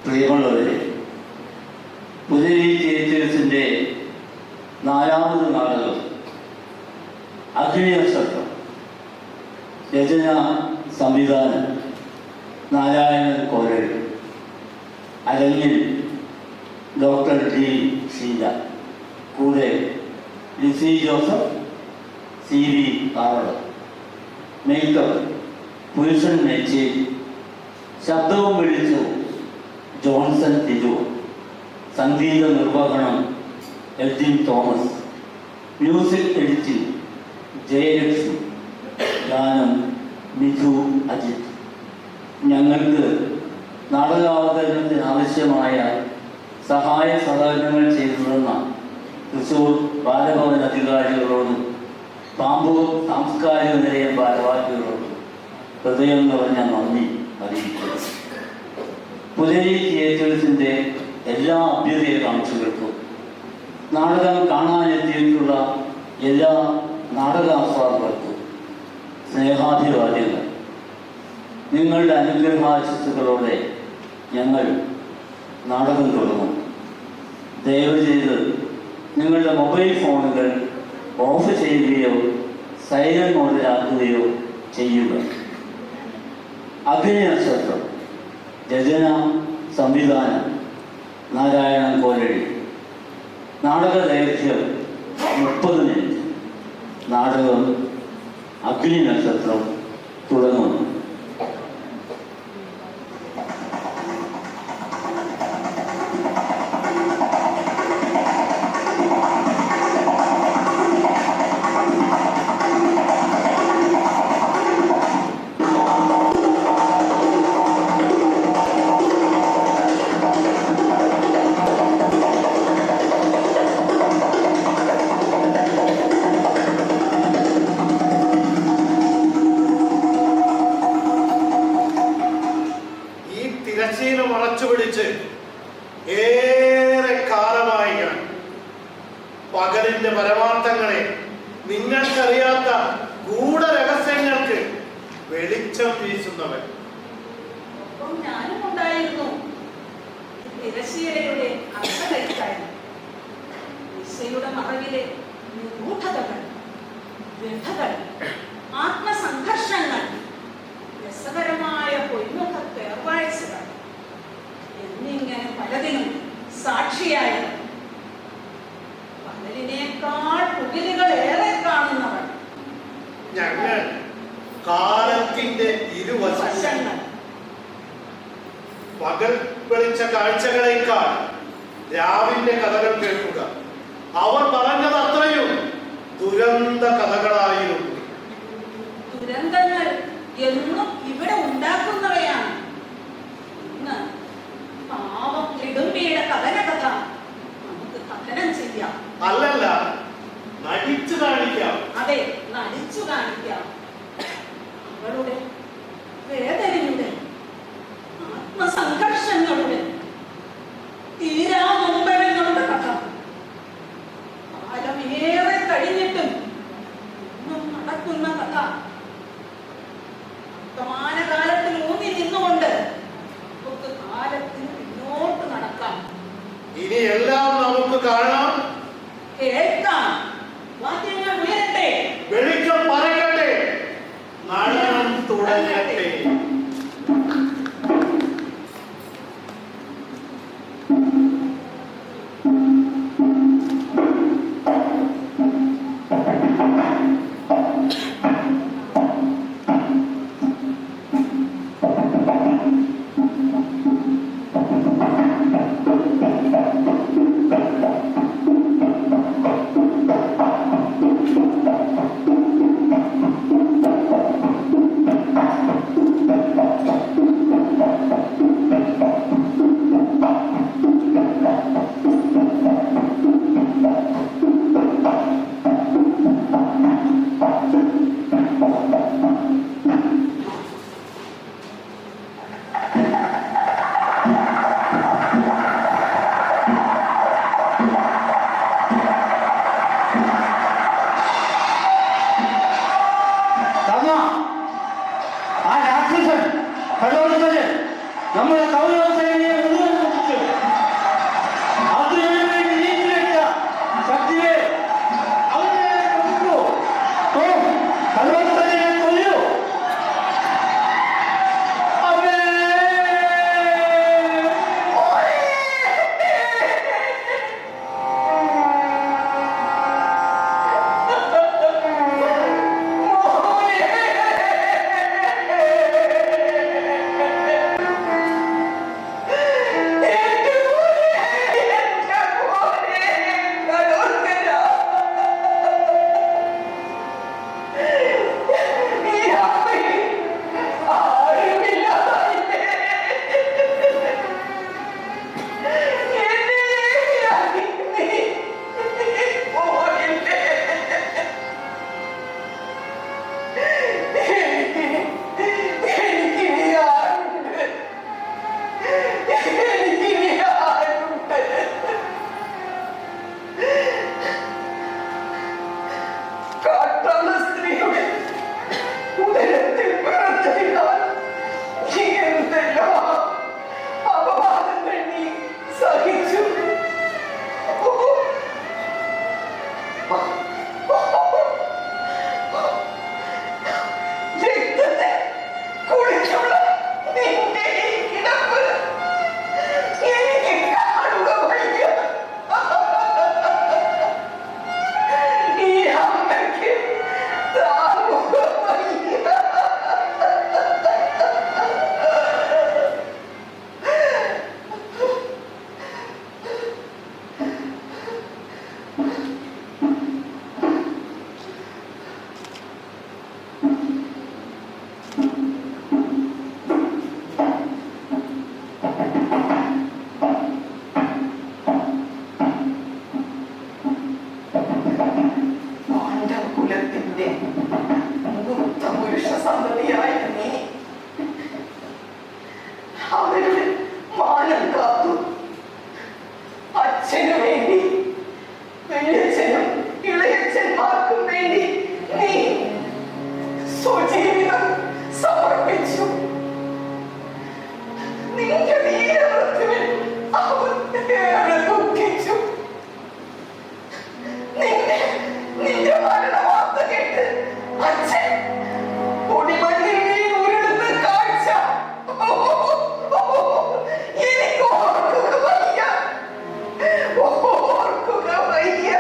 പ്രിയമുള്ളവരെ, പുതിയ തിയേറ്റേഴ്സിൻ്റെ 4ാമത് നാടകം അഗ്നിനക്ഷത്രം, രചന സംവിധാനം നാരായണൻ കോരൽ, അരങ്ങിൽ ഡോക്ടർ ടി ഷീല, കൂടെ Lizzy Joseph, C V Aralam, makeup Purushan Nechery, ശബ്ദവും വിളിച്ചു ജോൺസൺ തിരു, സംഗീത നിർവഹണം എൽജിൻ തോമസ്, മ്യൂസിക് എഡിറ്റിംഗ് ജയലക്ഷ്മി, ഗാനം മിഥു അജിത്. ഞങ്ങൾക്ക് നാടകാവതരണത്തിന് ആവശ്യമായ സഹായ സഹകരണങ്ങൾ ചെയ്തു തന്ന തൃശ്ശൂർ ബാലഭവൻ അധികാരികളോടും പാമ്പൂർ സാംസ്കാരിക നിലയം ഭാരവാഹികളോടും ഹൃദയം നിറഞ്ഞ നന്ദി അറിയിക്കുന്നു. പുലരി തിയേറ്റേഴ്സിൻ്റെ എല്ലാ അഭ്യുദയകാംക്ഷികൾക്കും, നാടകം കാണാനെത്തിയിട്ടുള്ള എല്ലാ നാടകാസ്വാദകർക്കും സ്നേഹാഭിവാദ്യങ്ങൾ. നിങ്ങളുടെ അനുഗ്രഹാശിസ്സുകളോടെ ഞങ്ങൾ നാടകം തുടങ്ങും. ദയവ് ചെയ്ത് നിങ്ങളുടെ മൊബൈൽ ഫോണുകൾ ഓഫ് ചെയ്യുകയോ സൈലന്റ് മോഡിലാക്കുകയോ ചെയ്യുക. അഗ്നിനക്ഷത്രം, രചന സംവിധാനം നാരായണൻ കോരഴി. നാടക ദൈർഘ്യം 30 മിനിറ്റ്. നാടകം അഗ്നിനക്ഷത്രം തുടങ്ങുന്നു. മറച്ചുപിടിച്ച് ഏറെ കാലമായി ഞാൻ പകലിന്റെ പരമാർത്ഥങ്ങളെ, നിങ്ങൾക്കറിയാത്ത ഗൂഢരഹസ്യങ്ങൾക്ക് വെളിച്ചം വീശുന്നവൻ. ഞാനും ഉണ്ടായിരുന്നു. തിരശ്ശീലയുടെ അർത്ഥകൈക്കായി ദിശയുടെ മറവിലെ നിഗൂഢതകൾ, വ്യഥകൾ, ആത്മസംഘർഷങ്ങൾ, രസകരമായ പൊയ്മുഖ പേർവാഴ്ചകൾ എന്നിങ്ങനെ പലതിനും സാക്ഷിയായ പകലിനേക്കാൾ പുകിലുകൾ ഏറെ കാണുന്നവർ. ഞങ്ങൾ കാലത്തിന്റെ ഇരുവശങ്ങൾ. പകൽ വെളിച്ച കാഴ്ചകളേക്കാൾ രാവിന്റെ കഥകൾ കേൾക്കുക. അവർ പറഞ്ഞത് അത്രയും ദുരന്ത കഥകളായിരുന്നു. ദുരന്തങ്ങൾ എന്നും ഇവിടെ ഉണ്ടാക്കുന്നവയാണ്. ഇന്ന് പാവം ലിഡുംബിയുടെ കഥന കഥ നമുക്ക് കഥനം ചെയ്യാം. അല്ലല്ല, നടിച്ചു കാണിക്കാം. അതെ, നടിച്ചു കാണിക്കാം. അവളുടെ വേദനയുടെ, ആത്മസംഘർഷങ്ങളുടെ, തീരാ നൊമ്പരങ്ങളുടെ കഥ. കാലമേറെ കഴിഞ്ഞിട്ടും ഇന്നും നടക്കുന്ന കഥ. വർത്തമാനകാലത്തിൽ ഊന്നി നിന്നുകൊണ്ട് നമുക്ക് കാലത്തിന് മുന്നോട്ട് നടക്കാം. ഇനി എല്ലാം നമുക്ക് കാണാം, കേൾക്കാം. വാദ്യങ്ങൾ ഉയരട്ടെ, വെളിച്ചം പറയട്ടെ, നാടകം തുടങ്ങട്ടെ. വല്യച്ഛനും ഇളയച്ഛന്മാർക്കും വേണ്ടി നീ സ്വജീവിതം സമർപ്പിച്ചു. നിന്റെ വീരമൃത്യുവിൽ അവൻ ഏറെ ദുഃഖിച്ചു. നിന്റെ മരണവാർത്ത കേട്ട് അച്ഛൻ പൊടിമണ്ണിൽ ഉരുളുന്ന കാഴ്ച എനിക്ക് ഓർക്കുക വയ്യ, ഓർക്കുക വയ്യ.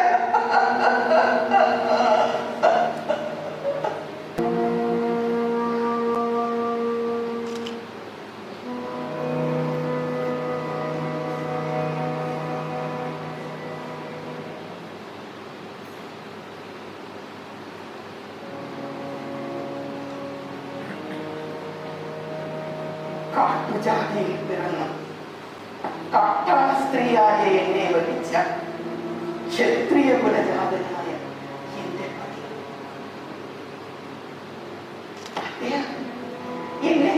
കാട്ടുജാതിയിൽ പിറന്ന കാട്ടാള സ്ത്രീയായ എന്നെ വധിച്ച ക്ഷത്രിയ കുലജാതനായ എന്റെ പതി അദ്ദേഹം എന്നെ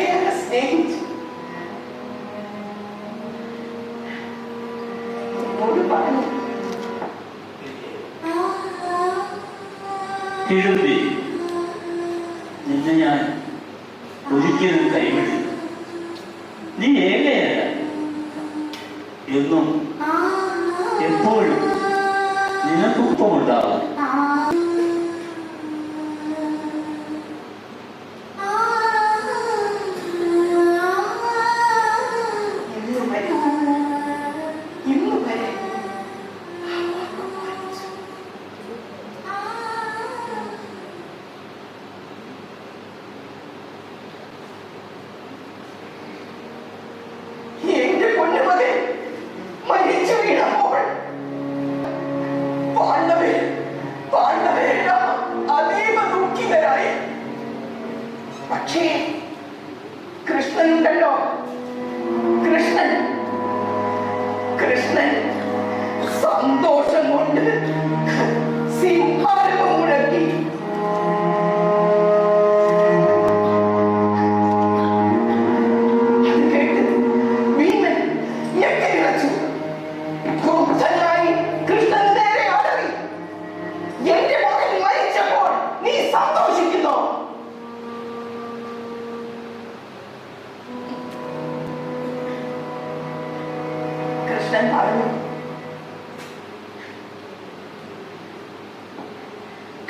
ഏറെ സ്നേഹിച്ചു. എന്നോട് പറഞ്ഞു, കിഴുമ്പി, നിന്നെ ഞാൻ ഒരിക്കലും കൈവിടില്ല. നീ ഏകയല്ല, എന്നും എപ്പോഴും നിനക്കൊപ്പമുണ്ടാകും. ഇന്നു വരെ ആ വാക്ക് പാലിച്ചു. എന്റെ പൊന്നുമകൻ മരിച്ചു വീണപ്പോൾ പാണ്ഡവരെല്ലാം അതീവ ദുഃഖിതരായി. പക്ഷേ കൃഷ്ണനുണ്ടല്ലോ, കൃഷ്ണൻ സന്തോഷം കൊണ്ട് സിംഹാരവം മുഴക്കി. അത് കേട്ട് ഭീമൻ ഞെട്ടിവിറച്ചു. ക്രുദ്ധനായി കൃഷ്ണന് നേരെ അടറി, എന്റെ മകൻ മരിച്ചപ്പോൾ നീ സന്തോഷിക്കുന്നോ? കൃഷ്ണൻ പറഞ്ഞു,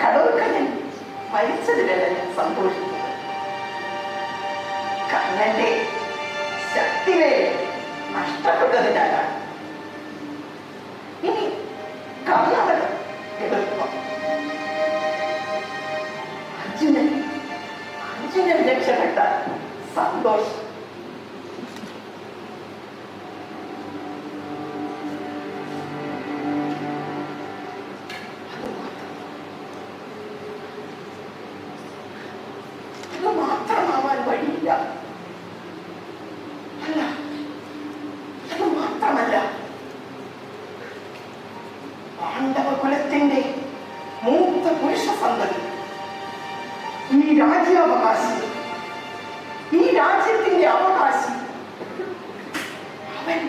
കടോൽക്കണ്ണൻ മരിച്ചതിലല്ല ഞാൻ സന്തോഷിക്കുന്നത്. കണ്ണന്റെ ശക്തിവേ നഷ്ടപ്പെട്ടതിനാലാണ്. ഇനി കർണാടകം എളുപ്പം. അർജുനൻ രക്ഷപ്പെട്ട സന്തോഷം. അത് മാത്രമാവാൻ വഴിയില്ല. അല്ല, അത് മാത്രമല്ല, പാണ്ഡവ കുലത്തിന്റെ മൂത്ത പുരുഷ സന്തതി, ഈ രാജ്യാവകാശി, ഈ രാജ്യത്തിന്റെ അവകാശി, അവൻ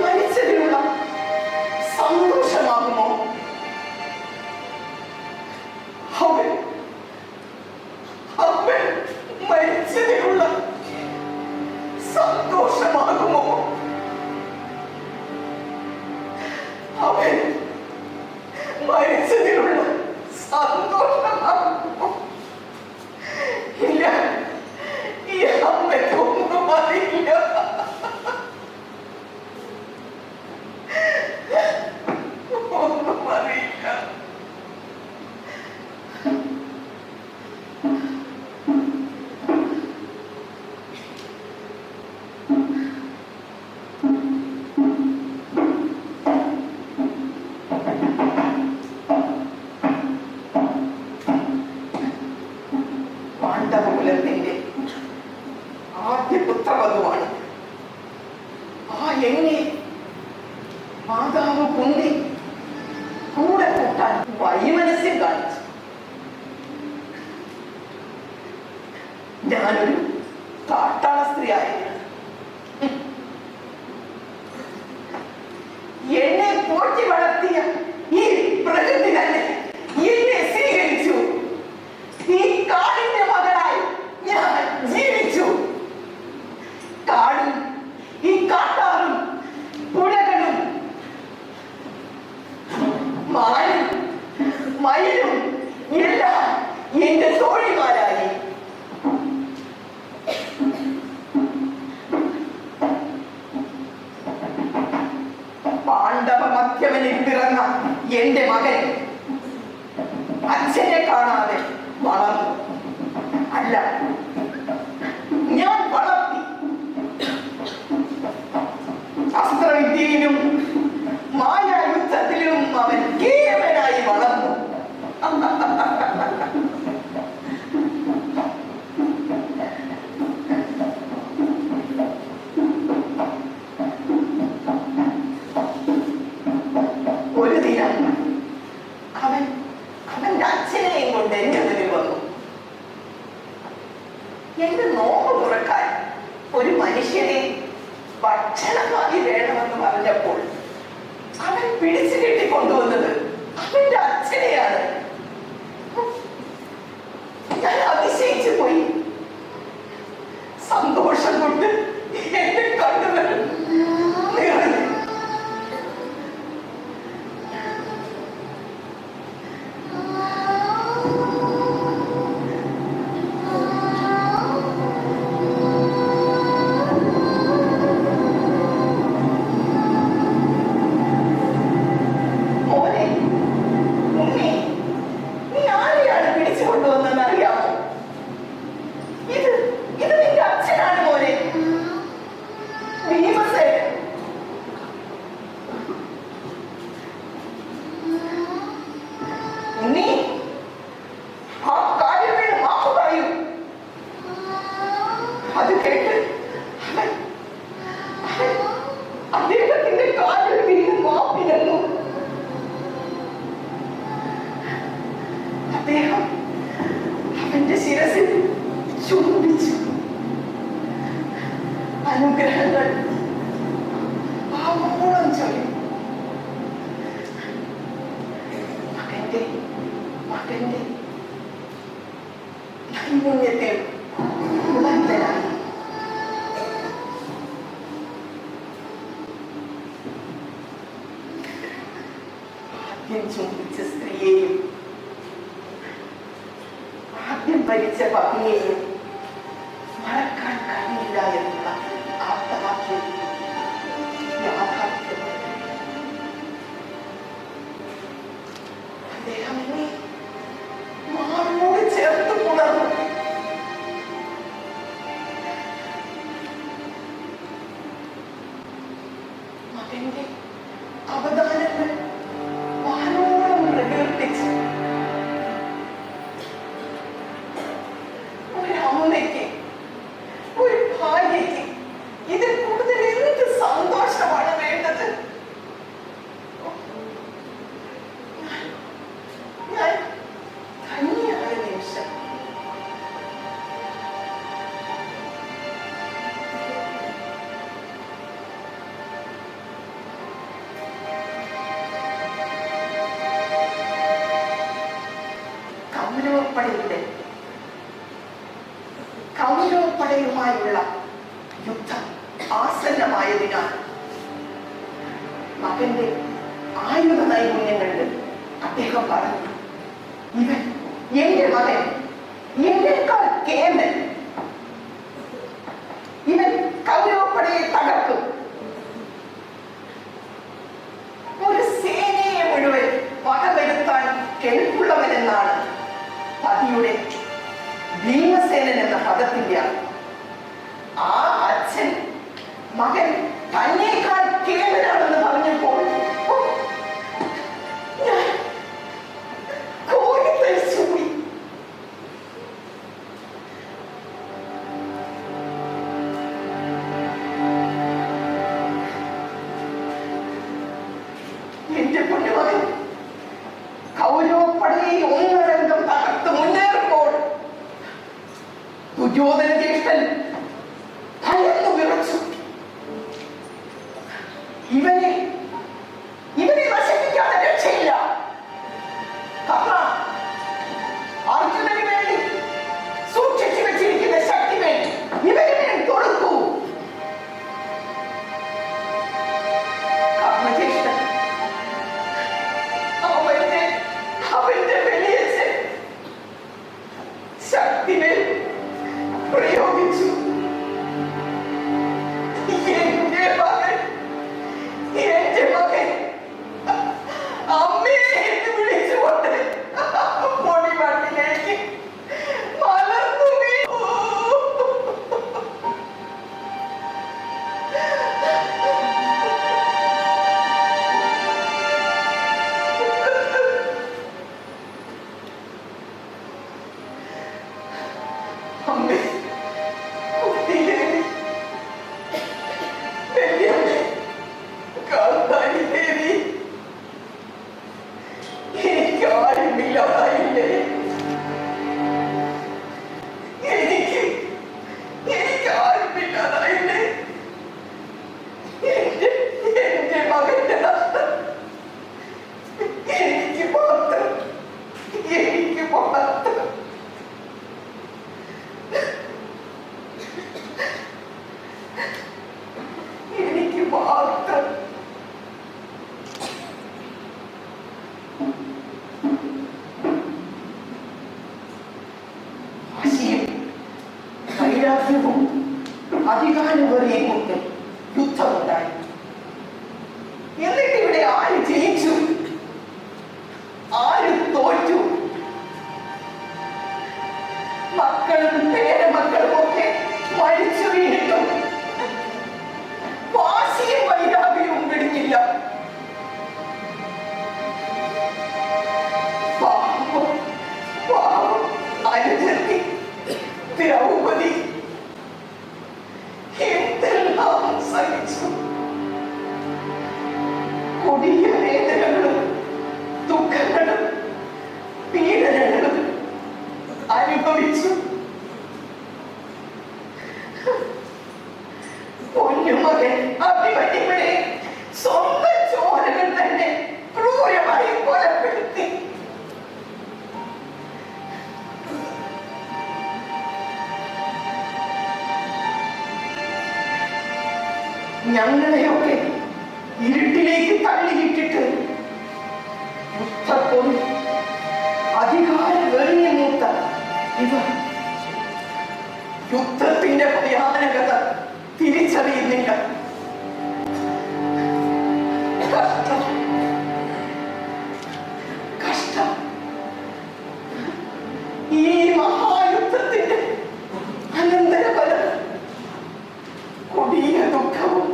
മരിച്ചതിനുള്ള സന്തോഷമാകുമോ? അവൻ മരിച്ചതിനുള്ള സന്തോഷമാകുമോ? അവൻ മരിച്ചതിനുള്ള സന്തോഷമാകുമോ? ഇല്ല, ഈ അമ്മയ്ക്കൊന്നും അറിയില്ല. ഒന്നും അറിയില്ല. പാണ്ഡവകുലത്തിന്റെ ആദ്യ പുത്രവധുവാണ്. ആ എന്നെ മാതാവ് കുന്തി കൂടെ കൂട്ടാൻ വൈമനസ്യം കാണിച്ചു. ഞാനൊരു കാട്ടാള സ്ത്രീ ആയിരുന്നു. എന്നെ പോറ്റി വളർത്തി കൗരവനിൽ പിറന്ന എന്റെ മകൻ അച്ഛനെ കാണാതെ വളർന്നു. അല്ല, ഞാൻ വളർത്തി. അസ്ത്രവിദ്യയിലും മായായുദ്ധത്തിലും അവൻ കേവനായി വളർന്നു. ഒരു ദിനം അവന്റെ അച്ഛനെയും കൊണ്ട് എന്റെ മുന്നിൽ വന്നു. എന്റെ നോമ്പ് തുറക്കാൻ ഒരു മനുഷ്യനെ ഭക്ഷണമായി വേണമെന്ന് പറഞ്ഞപ്പോൾ അവൻ പിടിച്ചു കെട്ടിക്കൊണ്ടുവന്നത് അവന്റെ അച്ഛനെയാണ്. ഞാൻ അതിശയിച്ചു പോയി. സന്തോഷം കൊണ്ട് എന്റെ കണ്ണുകൾ നിറഞ്ഞു. മോനെ, ഉണ്ണി, നീ ആരെയാണ് പിടിച്ചു കൊണ്ടുവന്നെന്ന് അറിയാമോ? ഇത് നിന്റെ അച്ഛനാണ് മോനെ, ഭീമസേനൻ. ഉണ്ണി, ആ കാര്യം മാപ്പ് പറയൂ. അത് കേട്ട് അദ്ദേഹത്തിന്റെ കാലിൽ വീണ് മാപ്പിരുന്നു. അദ്ദേഹം അവന്റെ ശിരസിൽ ചുംബിച്ചു. അനുഗ്രഹങ്ങൾ ആവോളം ചൊല്ലി. മകന്റെ നൈപുണ്യത്തിൽ ഉണർന്നനായി. ആദ്യം ചുംബിച്ച സ്ത്രീയെയും ആദ്യം ഭരിച്ച പത്നിയെയും മറക്കാൻ കഴിയില്ല എന്നുള്ള ആപ്തവാക്യം യാഥാർത്ഥ്യം. അദ്ദേഹം എന്നെ മാറോട് ചേർത്ത് പുണർന്നു. മകന്റെ അവദാനങ്ങൾ വാനോളം പ്രകീർത്തിച്ചു. ഒരമ്മയ്ക്ക്, ഒരു ഭാര്യയ്ക്ക് ഇതിൽ കൂടുതൽ എന്ത് സന്തോഷമാണ് വേണ്ടത്? ഞാൻ ധന്യമായ നിമിഷം. കൗരവപ്പടയുമായുള്ള യുദ്ധം ആസന്നമായതിനാൽ മകന്റെ ആയുധ നൈപുണ്യങ്ങളിൽ അദ്ദേഹം പറഞ്ഞു, ഇവൻ എന്റെ മകൻ, എന്നേക്കാൾ കേമൻ. ഇവൻ കൗരവപ്പടയെ തകർക്കും. ഒരു സേനയെ മുഴുവൻ വകവരുത്താൻ കെൽപ്പുള്ളവനെന്നാണ് പതിയുടെ ഭീമസേനൻ എന്ന പദത്തിന്റെ അർത്ഥം. ആ അച്ഛൻ മകൻ തന്നേക്കാൾ കേവലാണെന്ന് പറഞ്ഞപ്പോൾ ഞാൻ കോരിത്തരിച്ചുപോയി. എന്റെ പൊന്നുമകൻ കൗരവപ്പടയെ ഒന്നരംഗം തകർത്ത് മുന്നേറുമ്പോൾ ദുര്യോധന ജ്യേഷ്ഠൻ ഭയന്നു വിറച്ചു. ഇവനെ നശിപ്പിക്കാതെ രക്ഷയില്ല. കർണ, അർജുനന് വേണ്ടി സൂക്ഷിച്ചു വെച്ചിരിക്കുന്ന ശക്തി വേണ്ടി ഇവനെ കൊടുക്കൂ. കർണജ്യേഷ്ഠൻ അവന്റെ വലിയ ശക്തിമേൽ പ്രയോഗം അധികാരവും അധികാരവരെയും കൊണ്ട് യുദ്ധമുണ്ടായി. എന്നിട്ട് ഇവിടെ ആര് ജയിച്ചു, ആര് തോറ്റു? മക്കളും പേരമക്കളും ഒക്കെ മരിച്ചു വീണിട്ടും വാശിയും വൈരാഗ്യവും വിടുന്നില്ല. അനുജത്തി ദ്രൗപദി എന്തെല്ലാം സഹിച്ചു. കൊടിയ വേദനകളും ദുഃഖങ്ങളും പീഡനങ്ങളും അനുഭവിച്ചു. പൊന്നുമകൻ അഭിമന്യുവിനെ സ്വന്തം ചോരകൾ തന്നെ ക്രൂരമായി കൊലപ്പെടുത്തി. ഞങ്ങളെയൊക്കെ ഇരുട്ടിലേക്ക് തള്ളിയിട്ടിട്ട് യുദ്ധത്തിൽ അധികാര വെറിഞ്ഞു മൂത്ത ഇവർ യുദ്ധത്തിന്റെ ഭയാനകത തിരിച്ചറിയുന്നില്ല. കഷ്ടം, കഷ്ടം. ഈ മഹായുദ്ധത്തിന്റെ അനന്തരഫലം കൊടിയ ദുഃഖവും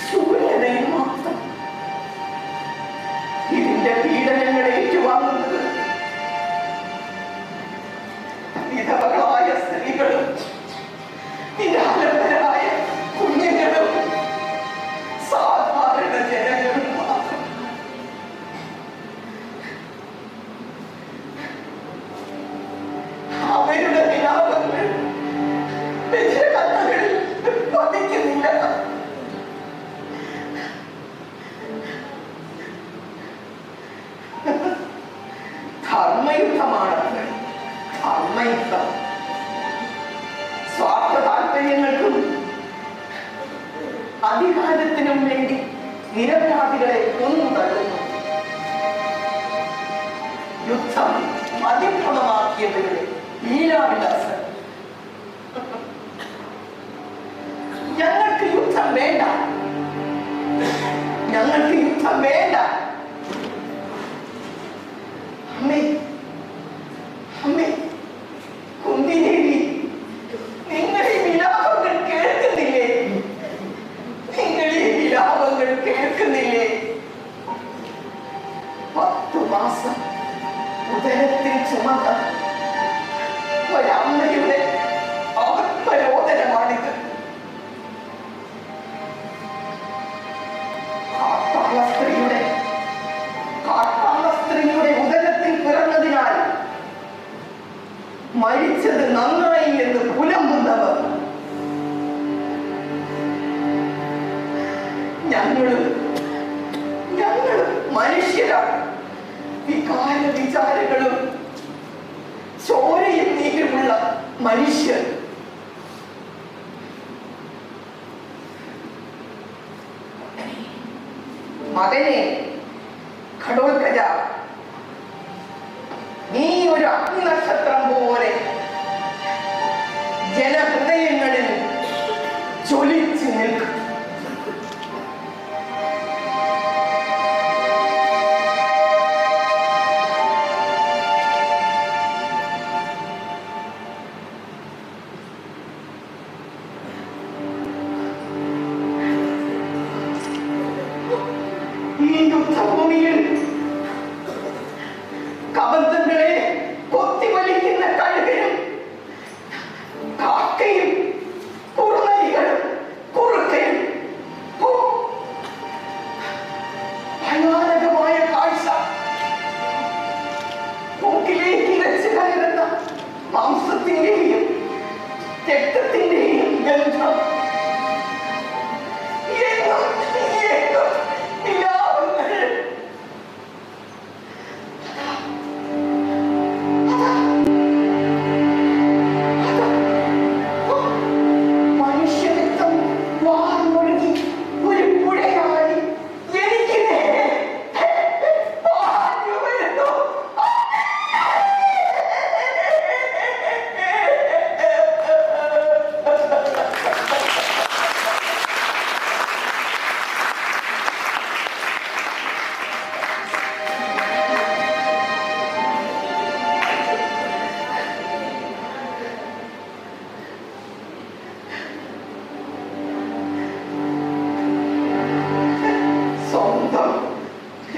ശൂന്യതയും മാത്രം. ഇതിന്റെ പീഡനങ്ങളെ ഏറ്റുവാങ്ങുന്നത് വിധവകളായ സ്ത്രീകളും നിരാലംബരായ കുഞ്ഞുങ്ങളും സാധാരണ ജനങ്ങളും മാത്രം. അവരുടെ വിലാപങ്ങൾ കഥകളിൽ പതിക്കുന്നില്ല. ധർമ്മയുദ്ധമാണ് ധർമ്മയുദ്ധം. സ്വാർത്ഥ താല്പര്യങ്ങൾക്കും അധികാരത്തിനും വേണ്ടി നിരപരാധികളെ കൊന്നു തള്ളുന്നു. യുദ്ധം അതിക്രമമാക്കിയവരുടെ ലീലാവിലാസം. ഞങ്ങൾക്ക് യുദ്ധം വേണ്ട, ഞങ്ങൾക്ക് യുദ്ധം വേണ്ട. അമ്മേ, അമ്മേ, കുന്തിദേവി, നിങ്ങൾ ഈ വിലാപങ്ങൾ കേൾക്കുന്നില്ലേ? നിങ്ങൾ ഈ വിലാപങ്ങൾ കേൾക്കുന്നില്ലേ? 10 മാസം ഉദരത്തിൽ ചുമന്ന ഒരമ്മയുടെ ആത്മരോദനമാണിത്. കാട്ടാളസ്ത്രീയുടെ ഉദരത്തിൽ പിറന്നതിനാൽ മരിച്ചത് നന്നായി എന്ന് പുലമ്പുന്നവർ ഞങ്ങളും മനുഷ്യരാണ്. വികാര വിചാരങ്ങളും ചോരയും നീരുമുള്ള മനുഷ്യർ. മകനെ ഘടോത്കജ, നീ ഒരു അഗ്നിനക്ഷത്രം പോലെ ജനഹൃദയങ്ങളിൽ ജ്വലിച്ചു നിൽക്കും. ഈ യുദ്ധഭൂമിയിൽ കബന്ധങ്ങളെ കൊത്തിവലിക്കുന്ന കഴുകനും കാക്കയും കുറുനരികളും കുറുക്കയും ഭയാനകമായ കാഴ്ച. മൂക്കിലേക്ക് ഇരച്ചു കയറുന്ന മാംസത്തിന്റെയും രക്തത്തിന്റെയും ഗന്ധം.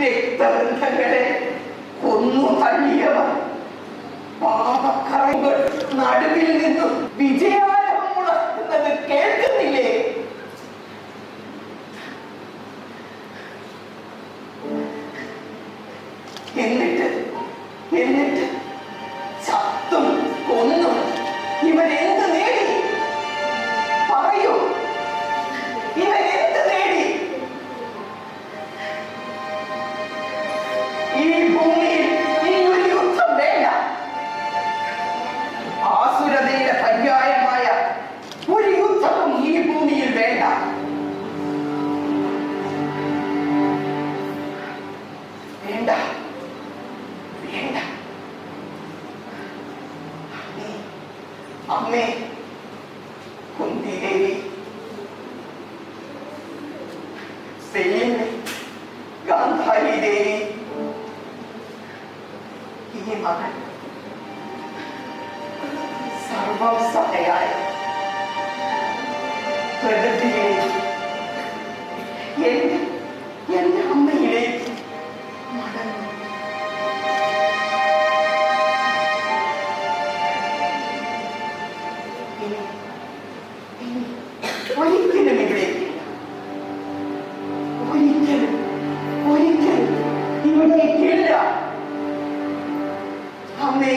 രക്തബന്ധങ്ങളെ കൊന്നു തള്ളിയവർ പാപക്കറകൾ നടുവിൽ നിന്നും വിജയാരവം മുഴക്കുന്നത് കേൾക്കുന്നില്ലേ? എന്നിട്ട് ചത്തും കൊന്നും ഇവരെന്ത് നേടി? പറയൂ, ഇവരെന്ത് നേടി? ഈ ഭൂമിയിൽ ഇനിയൊരു യുദ്ധം വേണ്ട. ആസുരതയുടെ പര്യായമായ ഒരു യുദ്ധവും ഈ ഭൂമിയിൽ വേണ്ട. വേണ്ട, വേണ്ട. അമ്മേ കുന്തി ദേവി, സെലിമേ, ഗാന്ധാരി ദേവി, ഈ മകൻ സർവം സഹയായ പ്രകൃതിയിലേക്ക്, എന്റെ അമ്മയിലേക്ക് മടങ്ങും. ഒരിക്കലും ഇവിടേക്കില്ല, ഒരിക്കലും ഇവിടേക്കില്ല. അമ്മേ,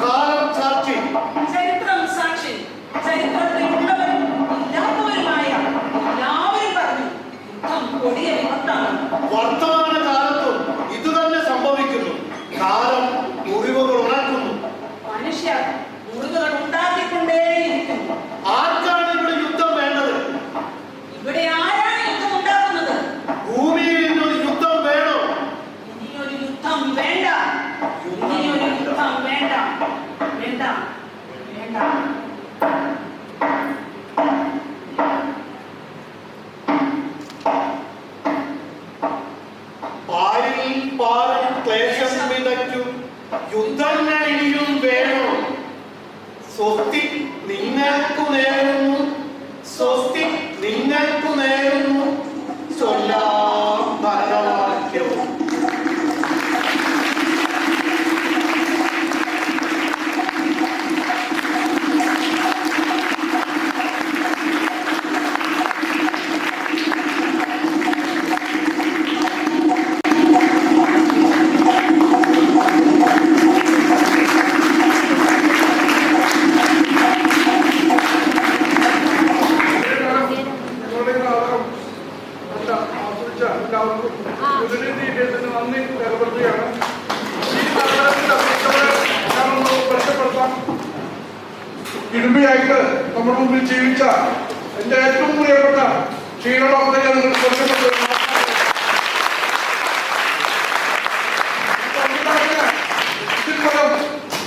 കാലം സാക്ഷി, ചരിത്രം സാക്ഷി. ചരിത്രത്തിലുള്ളവരും ഇല്ലാത്തവരുമായ എല്ലാവരും പറഞ്ഞു യുദ്ധം കൊടിയ വിപത്താണ്. വർത്തമാന കാലത്തും ഇതുതന്നെ സംഭവിക്കുന്നു. കാലം മുറിവുകൾ ഉണക്കുന്നു. മനുഷ്യർ മുറിവുകൾ ഉണ്ടാക്കിക്കൊണ്ടേയിരിക്കുന്നു. ആർക്കാണ് ഇവിടെ യുദ്ധം വേണ്ടത്? ഇവിടെ ആരാണ് യുദ്ധം ഉണ്ടാക്കുന്നത്? ഭൂമിയിൽ ഇന്നൊരു യുദ്ധം വേണോ? ഇനിയൊരു യുദ്ധം വേണ്ട, ഇനിയൊരു യുദ്ധം വേണ്ട, വേണ്ട, വേണ്ട. പാരിൽ പാറിൽ ക്ലേശം വിതയ്ക്കും യുദ്ധങ്ങൾ ഇനിയും വേണോ? സ്വസ്തി നിങ്ങൾക്കു നേരുന്നു, സ്വസ്തി നിങ്ങൾക്കു നേരുന്നു, ചൊല്ലാം ഭരതവാക്യവും. ഇടുമ്പിയായിട്ട് നമ്മുടെ മുമ്പിൽ ജീവിച്ച എന്റെ ഏറ്റവും പ്രിയപ്പെട്ട ക്ഷീണോടൊപ്പം ഞാൻ നിങ്ങൾക്ക്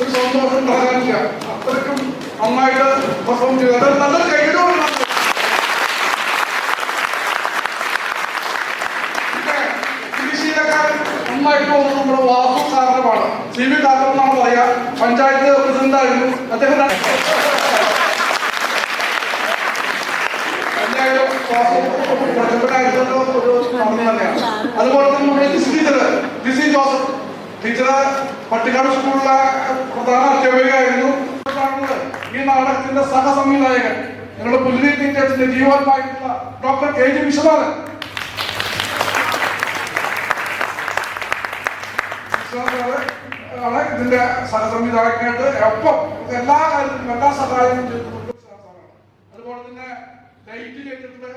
ഒരു സന്തോഷം ഉണ്ടാകാനില്ല. അത്രയ്ക്കും നന്നായിട്ട് പെർഫോം ചെയ്തു. അത് നല്ല കൈയിടോട് നന്നായിട്ട് പോകുന്നത് നമ്മുടെ വാസു സാറിനുമാണ്. സി വി കാക്കർ എന്നാണ് പറയാ. പഞ്ചായത്ത് പ്രസിഡന്റ് ആയിരുന്നു അദ്ദേഹം. അതുപോലെ തന്നെ നമ്മുടെ ജിസി ജോസഫ് ടീച്ചറ് പട്ടിക്കാട് സ്കൂളിലെ പ്രധാന അധ്യാപികയായിരുന്നു. ഈ നാടകത്തിന്റെ സഹസംവിധായകൻ ഞങ്ങളുടെ പുലിനി ടീച്ചേഴ്സിന്റെ ജീവന്മായിട്ടുള്ള ഡോക്ടർ കെ ജി വിശ്വനാഥൻ. ആണ് ഇതിന്റെ സഹസംവിധായകനായിട്ട് ഒപ്പം എല്ലാ കാര്യത്തിലും എല്ലാ സഹായവും ചെയ്തിട്ടുണ്ട്. അതുപോലെ തന്നെ ഡേറ്റ് ചെയ്തിട്ടുള്ള